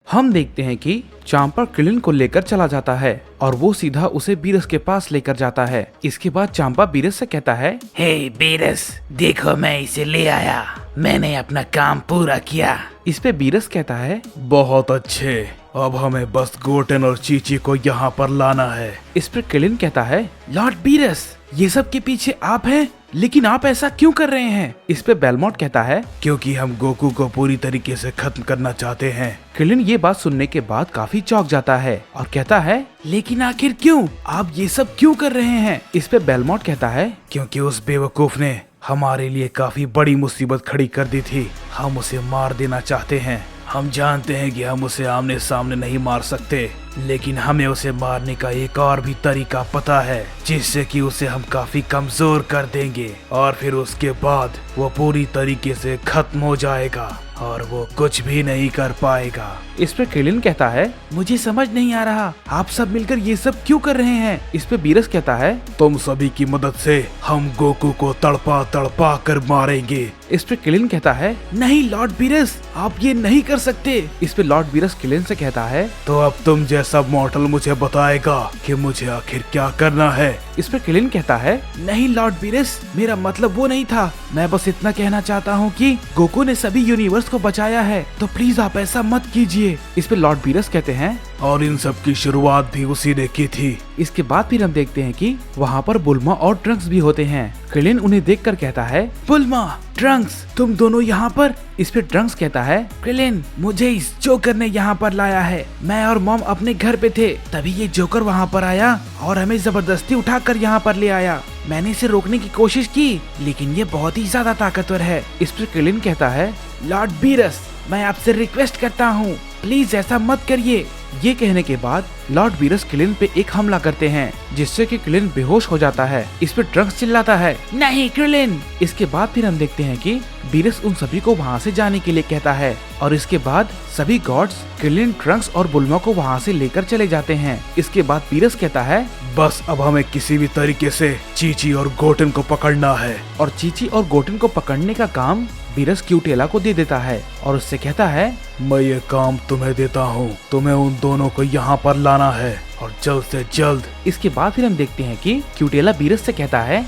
हम देखते हैं कि चांपा क्रिलिन को लेकर चला जाता है और वो सीधा उसे बीरस के पास लेकर जाता है। इसके बाद चांपा बीरस से कहता है, हे बीरस, देखो मैं इसे ले आया, मैंने अपना काम पूरा किया। इस पे बीरस कहता है, बहुत अच्छे, अब हमें बस गोटेन और चीची को यहाँ पर लाना है। इस पर क्रिलिन कहता है, लॉर्ड बीरस, ये सब के पीछे आप हैं, लेकिन आप ऐसा क्यों कर रहे हैं? इस पे बेलमोट कहता है, क्योंकि हम गोकू को पूरी तरीके से खत्म करना चाहते हैं। क्रिलिन ये बात सुनने के बाद काफी चौंक जाता है और कहता है, लेकिन आखिर क्यों? आप ये सब क्यों कर रहे हैं? इस पे बेलमोट कहता है, क्योंकि उस बेवकूफ ने हमारे लिए काफी बड़ी मुसीबत खड़ी कर दी थी, हम उसे मार देना चाहते हैं। हम जानते हैं कि हम उसे आमने सामने नहीं मार सकते, लेकिन हमें उसे मारने का एक और भी तरीका पता है, जिससे कि उसे हम काफी कमजोर कर देंगे और फिर उसके बाद वो पूरी तरीके से खत्म हो जाएगा और वो कुछ भी नहीं कर पाएगा। इस पे क्रिलिन कहता है, मुझे समझ नहीं आ रहा, आप सब मिलकर ये सब क्यों कर रहे हैं? इस पे बीरस कहता है, तुम सभी की मदद से हम गोकू को तड़पा तड़पा कर मारेंगे। इस पे क्रिलिन कहता है, नहीं लॉर्ड बीरस, आप ये नहीं कर सकते। इस पे लॉर्ड बीरस क्रिलिन से कहता है, तो अब तुम जैसा मॉर्टल मुझे बताएगा कि मुझे आखिर क्या करना है। इस पे क्रिलिन कहता है, नहीं लॉर्ड बीरस, मेरा मतलब वो नहीं था, मैं बस इतना कहना चाहता हूँ कि गोकू ने सभी यूनिवर्स को बचाया है, तो प्लीज आप ऐसा मत कीजिए। इस पे लॉर्ड बीरस कहते हैं, और इन सब की शुरुआत भी उसी ने की थी। इसके बाद फिर हम देखते हैं कि वहाँ पर बुल्मा और ट्रंक्स भी होते हैं। क्रिलिन उन्हें देखकर कहता है, बुल्मा, ट्रंक्स, तुम दोनों यहाँ पर? इस पे ट्रंक्स कहता है, क्रिलिन, मुझे इस जोकर ने यहाँ पर लाया है, मैं और मॉम अपने घर पे थे, तभी ये जोकर वहाँ पर आया और हमें जबरदस्ती उठाकर यहाँ पर ले आया। मैंने इसे रोकने की कोशिश की, लेकिन ये बहुत ही ज्यादा ताकतवर है। इस पर क्रिलिन कहता है, लॉर्ड बीरस, मैं आपसे रिक्वेस्ट करता हूँ, प्लीज ऐसा मत करिए। ये कहने के बाद लॉर्ड बीरस क्रिलिन पे एक हमला करते हैं, जिससे कि क्रिलिन बेहोश हो जाता है। इस पे ट्रंक्स चिल्लाता है, नहीं क्रिलिन। इसके बाद फिर हम देखते हैं कि बीरस उन सभी को वहाँ से जाने के लिए कहता है और इसके बाद सभी गॉड्स क्रिलिन, ट्रंक्स और बुल्मा को वहाँ से लेकर चले जाते हैं। इसके बाद बीरस कहता है, बस अब हमें किसी भी तरीके से चीची और गोटेन को पकड़ना है। और चीची और गोटेन को पकड़ने का काम बीरस क्यूटेला को दे देता है और उससे कहता है, मैं ये काम तुम्हें देता हूँ, तुम्हें उन दोनों को यहाँ पर लाना है और जल्द से जल्द। इसके बाद फिर हम देखते हैं कि क्यूटेला बीरस से कहता है,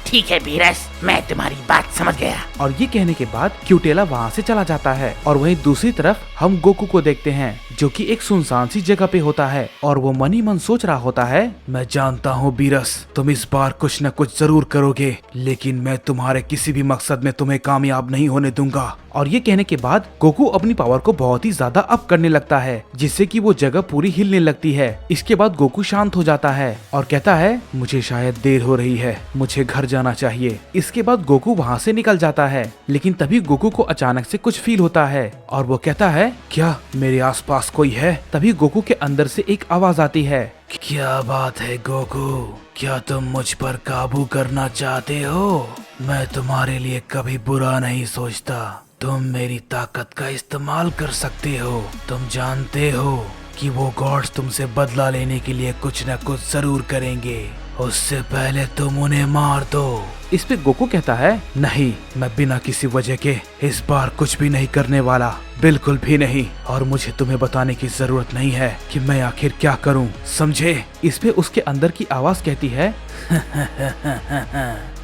ठीक है बीरस, मैं तुम्हारी बात समझ गया। और ये कहने के बाद क्यूटेला वहाँ से चला जाता है और वहीं दूसरी तरफ हम गोकू को देखते हैं, जो कि एक सुनसान सी जगह पे होता है और वो मन ही मन सोच रहा होता है, मैं जानता हूँ बीरस, तुम इस बार कुछ न कुछ जरूर करोगे, लेकिन मैं तुम्हारे किसी भी मकसद में तुम्हें कामयाब नहीं होने दूंगा। और ये कहने के बाद गोकू अपनी पावर को बहुत ही ज्यादा अप करने लगता है, जिससे कि वो जगह पूरी हिलने लगती है। इसके बाद गोकू शांत हो जाता है और कहता है, मुझे शायद देर हो रही है, मुझे घर जाना चाहिए। इसके बाद गोकू वहाँ से निकल जाता है, लेकिन तभी गोकू को अचानक से कुछ फील होता है और वो कहता है, क्या मेरे आसपास कोई है? तभी गोकू के अंदर से एक आवाज आती है, क्या बात है गोकू, क्या तुम मुझ पर काबू करना चाहते हो? मैं तुम्हारे लिए कभी बुरा नहीं सोचता, तुम मेरी ताकत का इस्तेमाल कर सकते हो। तुम जानते हो कि वो गॉड्स तुमसे बदला लेने के लिए कुछ न कुछ जरूर करेंगे, उससे पहले तुम उन्हें मार दो। इस पे गोकू कहता है, नहीं, मैं बिना किसी वजह के इस बार कुछ भी नहीं करने वाला, बिल्कुल भी नहीं, और मुझे तुम्हें बताने की जरूरत नहीं है कि मैं आखिर क्या करूं, समझे? इस पे उसके अंदर की आवाज कहती है,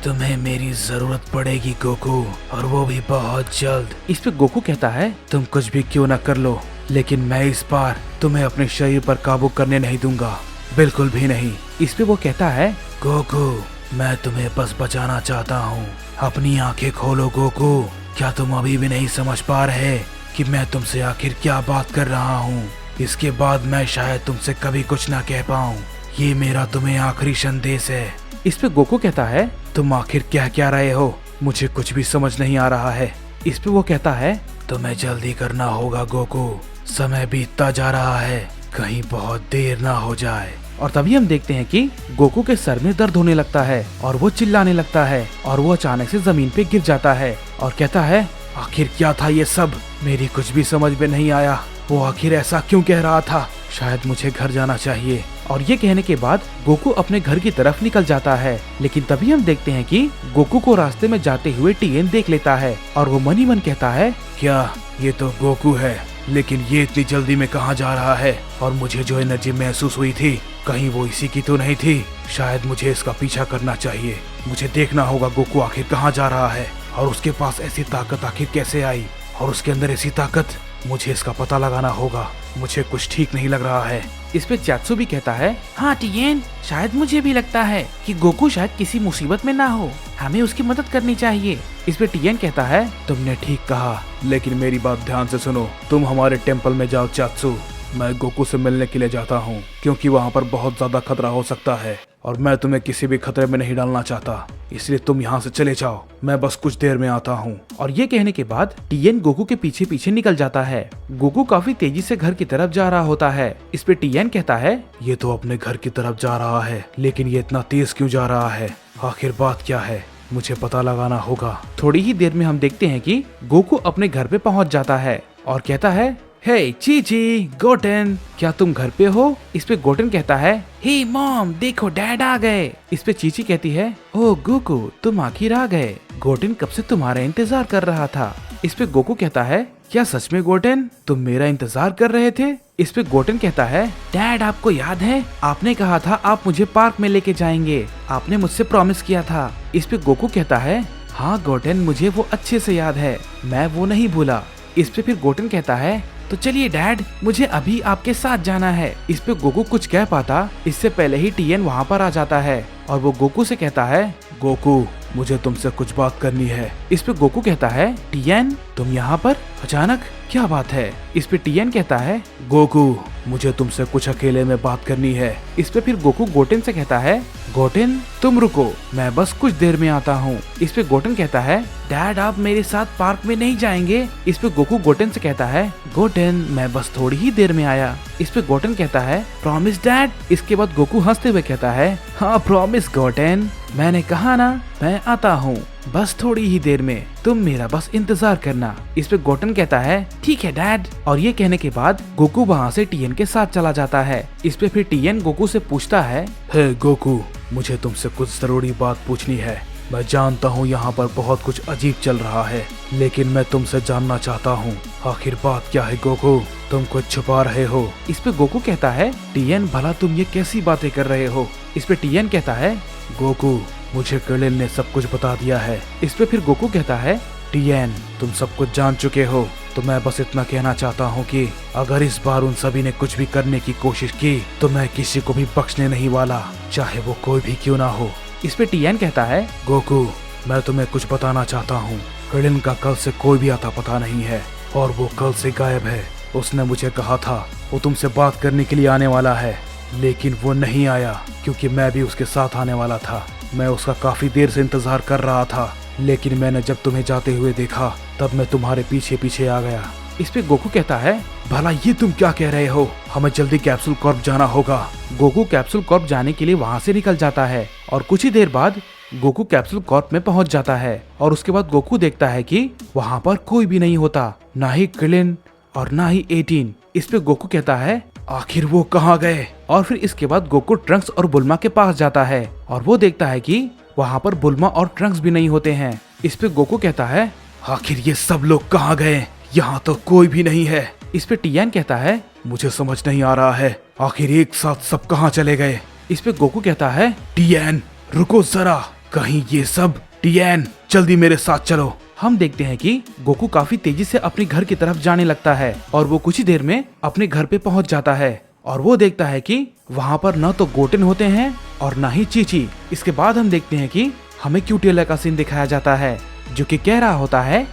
तुम्हें मेरी जरूरत पड़ेगी गोकू, और वो भी बहुत जल्द। इस पे गोकू कहता है, तुम कुछ भी क्यों न कर लो, लेकिन मैं इस बार तुम्हें अपने शरीर पर काबू करने नहीं दूंगा, बिल्कुल भी नहीं। इस पे वो कहता है, गोकू, मैं तुम्हें बस बचाना चाहता हूँ, अपनी आंखें खोलो गोकू। क्या तुम अभी भी नहीं समझ पा रहे कि मैं तुमसे आखिर क्या बात कर रहा हूँ? इसके बाद मैं शायद तुमसे कभी कुछ ना कह पाऊँ, ये मेरा तुम्हें आखिरी संदेश है। इस पे गोकू कहता है, तुम आखिर क्या क्या रहे हो, मुझे कुछ भी समझ नहीं आ रहा है। इस पे वो कहता है, तुम्हें जल्दी करना होगा गोकू, समय बीतता जा रहा है, कहीं बहुत देर ना हो जाए। और तभी हम देखते हैं कि गोकू के सर में दर्द होने लगता है और वो चिल्लाने लगता है और वो अचानक से जमीन पे गिर जाता है और कहता है, आखिर क्या था ये सब, मेरी कुछ भी समझ में नहीं आया, वो आखिर ऐसा क्यों कह रहा था, शायद मुझे घर जाना चाहिए। और ये कहने के बाद गोकू अपने घर की तरफ निकल जाता है, लेकिन तभी हम देखते हैं कि गोकू को रास्ते में जाते हुए टीएन देख लेता है और वो मन ही मन कहता है, क्या ये तो गोकू है, लेकिन ये इतनी जल्दी में कहाँ जा रहा है? और मुझे जो एनर्जी महसूस हुई थी, कहीं वो इसी की तो नहीं थी? शायद मुझे इसका पीछा करना चाहिए। मुझे देखना होगा गोकू आखिर कहाँ जा रहा है और उसके पास ऐसी ताकत आखिर कैसे आई, और उसके अंदर ऐसी ताकत, मुझे इसका पता लगाना होगा। मुझे कुछ ठीक नहीं लग रहा है। इस पे चात्सु भी कहता है, हाँ टिएन, शायद मुझे भी लगता है कि गोकू शायद किसी मुसीबत में ना हो, हमें उसकी मदद करनी चाहिए। इस पे टिएन कहता है, तुमने ठीक कहा, लेकिन मेरी बात ध्यान से सुनो। तुम हमारे टेम्पल में जाओ चात्सु। मैं गोकू से मिलने के लिए जाता हूँ, क्योंकि वहाँ पर बहुत ज्यादा खतरा हो सकता है और मैं तुम्हें किसी भी खतरे में नहीं डालना चाहता। इसलिए तुम यहाँ से चले जाओ, मैं बस कुछ देर में आता हूँ। और ये कहने के बाद टिएन गोकू के पीछे पीछे निकल जाता है। गोकू काफी तेजी से घर की तरफ जा रहा होता है। इस पे टिएन कहता है, ये तो अपने घर की तरफ जा रहा है, लेकिन ये इतना तेज क्यों जा रहा है? आखिर बात क्या है? मुझे पता लगाना होगा। थोड़ी ही देर में हम देखते हैं कि गोकू अपने घर पे पहुंच जाता है और कहता है, हे चीची, गोटेन, क्या तुम घर पे हो? इस पे गोटेन कहता है, हे मॉम, देखो डैड आ गए। इस पे चीची कहती है, ओ गोकू, तुम आखिर आ गए। गोटेन कब से तुम्हारा इंतजार कर रहा था। इस पे गोकू कहता है, क्या सच में गोटेन, तुम मेरा इंतजार कर रहे थे? इस पे गोटेन कहता है, डैड आपको याद है, आपने कहा था आप मुझे पार्क में लेके जाएंगे, आपने मुझसे प्रॉमिस किया था। इस पे गोकू कहता है, हाँ गोटेन, मुझे वो अच्छे से याद है, मैं वो नहीं भूला। इस पे फिर गोटेन कहता है, तो चलिए डैड, मुझे अभी आपके साथ जाना है। इस पे गोकू कुछ कह पाता इससे पहले ही टिएन वहाँ पर आ जाता है और वो गोकू से कहता है, गोकू, मुझे तुमसे कुछ बात करनी है। इस पे गोकू कहता है, टिएन, तुम यहाँ पर अचानक, क्या बात है? इस पे टिएन कहता है, गोकू, मुझे तुमसे कुछ अकेले में बात करनी है। इस पे फिर गोकू गोटेन से कहता है, गोटेन, तुम रुको, मैं बस कुछ देर में आता हूँ। इस पे गोटेन कहता है, डैड आप मेरे साथ पार्क में नहीं जाएंगे? इस पे गोकू गोटेन से कहता है, गोटेन, मैं बस थोड़ी ही देर में आया। इस पे गोटेन कहता है, प्रॉमिस डैड? इसके बाद गोकू हंसते हुए कहता है, हाँ प्रॉमिस गोटेन, मैंने कहा ना, मैं आता हूँ, बस थोड़ी ही देर में, तुम मेरा बस इंतजार करना। इस पे गोटेन कहता है, ठीक है डैड। और ये कहने के बाद गोकू वहाँ से टिएन के साथ चला जाता है। इस पे फिर टिएन गोकू से पूछता है, हे गोकू, मुझे तुमसे कुछ जरूरी बात पूछनी है। मैं जानता हूँ यहाँ पर बहुत कुछ अजीब चल रहा है, लेकिन मैं तुमसे जानना चाहता हूँ, आखिर बात क्या है गोकू? तुम कुछ छुपा रहे हो। इस पे गोकू कहता है, टिएन, भला तुम ये कैसी बातें कर रहे हो? इस पे टिएन कहता है, गोकू, मुझे क्रिलिन ने सब कुछ बता दिया है। इस पे फिर गोकू कहता है, टिएन, तुम सब कुछ जान चुके हो, तो मैं बस इतना कहना चाहता हूँ कि अगर इस बार उन सभी ने कुछ भी करने की कोशिश की तो मैं किसी को भी बख्शने नहीं वाला, चाहे वो कोई भी क्यों ना हो। इस पे टिएन कहता है, गोकू, मैं तुम्हें कुछ बताना चाहता हूँ। क्रिलिन का कल से कोई भी आता पता नहीं है और वो कल से गायब है। उसने मुझे कहा था वो तुमसे बात करने के लिए आने वाला है, लेकिन वो नहीं आया क्योंकि मैं भी उसके साथ आने वाला था। मैं उसका काफी देर से इंतजार कर रहा था, लेकिन मैंने जब तुम्हें जाते हुए देखा तब मैं तुम्हारे पीछे पीछे आ गया। इस पे गोकू कहता है, भला ये तुम क्या कह रहे हो? हमें जल्दी कैप्सूल कॉर्प जाना होगा। गोकू कैप्सूल कॉर्प जाने के लिए वहाँ से निकल जाता है और कुछ ही देर बाद गोकू कैप्सूल कॉर्प में पहुँच जाता है। और उसके बाद गोकू देखता है कि वहाँ पर कोई भी नहीं होता, ना ही क्रिलिन और ना ही 18। इस पे गोकू कहता है, आखिर वो कहाँ गए? और फिर इसके बाद गोकू ट्रंक्स और बुल्मा के पास जाता है और वो देखता है कि वहाँ पर बुल्मा और ट्रंक्स भी नहीं होते हैं। इस पे गोकू कहता है, आखिर ये सब लोग कहाँ गए? यहाँ तो कोई भी नहीं है। इस पे टिएन कहता है, मुझे समझ नहीं आ रहा है, आखिर एक साथ सब कहाँ चले गए? इस पे गोकू कहता है, टिएन, रुको जरा, कहीं ये सब, टिएन, जल्दी मेरे साथ चलो। हम देखते हैं कि गोकू काफी तेजी से अपने घर की तरफ जाने लगता है और वो कुछ ही देर में अपने घर पे पहुंच जाता है और वो देखता है कि वहाँ पर न तो गोटेन होते हैं और न ही चीची। इसके बाद हम देखते हैं कि हमें क्यूटेला का सीन दिखाया जाता है जो कि कह रहा होता है,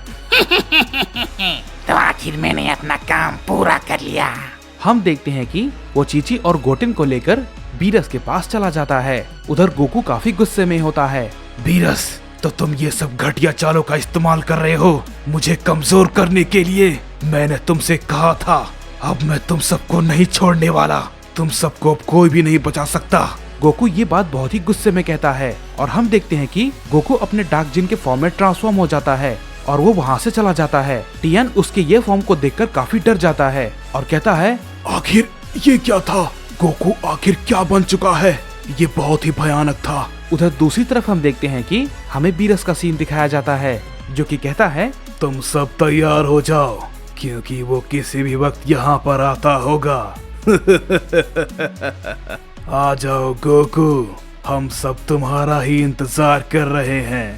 तो आखिर मैंने अपना काम पूरा कर लिया। हम देखते हैं कि वो चीची और गोटेन को लेकर बीरस के पास चला जाता है। उधर गोकू काफी गुस्से में होता है। बीरस, तो तुम ये सब घटिया चालों का इस्तेमाल कर रहे हो मुझे कमजोर करने के लिए। मैंने तुमसे कहा था, अब मैं तुम सबको नहीं छोड़ने वाला। तुम सबको अब कोई भी नहीं बचा सकता। गोकू ये बात बहुत ही गुस्से में कहता है और हम देखते हैं कि गोकू अपने डार्क जिन के फॉर्म में ट्रांसफॉर्म हो जाता है और वो वहाँ से चला जाता है। टिएन उसके ये फॉर्म को देखकर काफी डर जाता है और कहता है, आखिर ये क्या था? गोकू आखिर क्या बन चुका है? ये बहुत ही भयानक था। उधर दूसरी तरफ हम देखते हैं कि हमें बीरस का सीन दिखाया जाता है जो कि कहता है, तुम सब तैयार हो जाओ क्योंकि वो किसी भी वक्त यहाँ पर आता होगा। आ जाओ गोकू, हम सब तुम्हारा ही इंतजार कर रहे हैं।